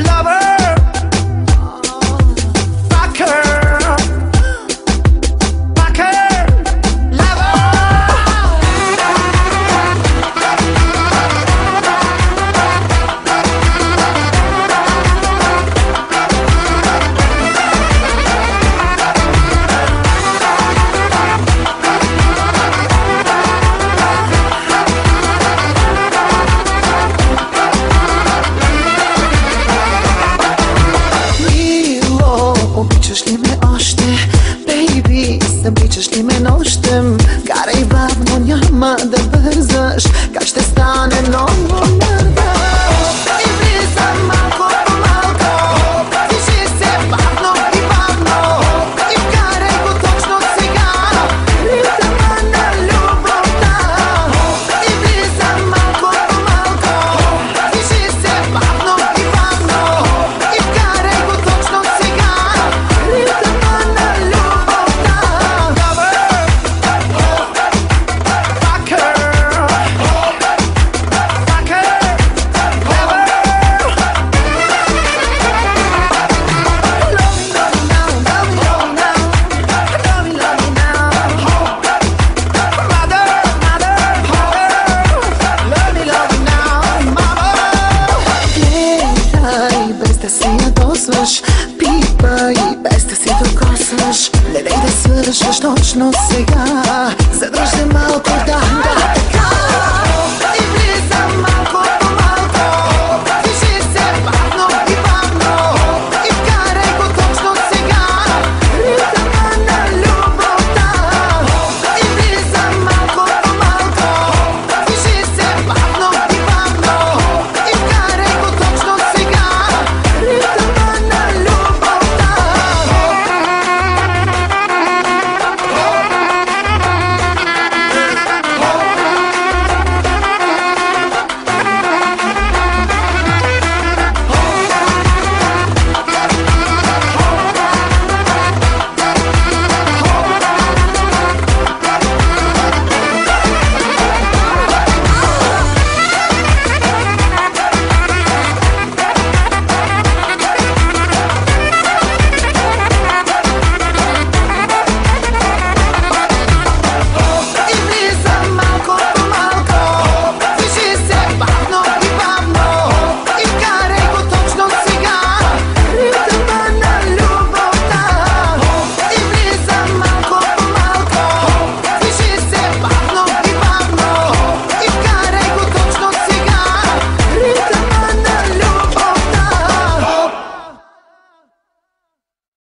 lover, fucker, fucker, lover. Обичаш ли ме още, бейби? Обичаш ли ме нощем? Карай бавно, няма да бързаш. Как ще стане много мърда? И влизам малко по малко. Движи се бавно и бавно. И вкарай го точно сега. Ритъма на любовта. И влизам малко по малко. Движи се бавно и бавно. И вкарай го точно сега. Ритъма на любовта. Fucker, fucker, lover. Love me, love me now, love me, love me now. Love me, love me now. Mother, mother, love me, love me now, mama. Гледай, без да си ядосваш. Пипай, без да си докосваш. Не дай да свършваш точно сега. Задръжте малко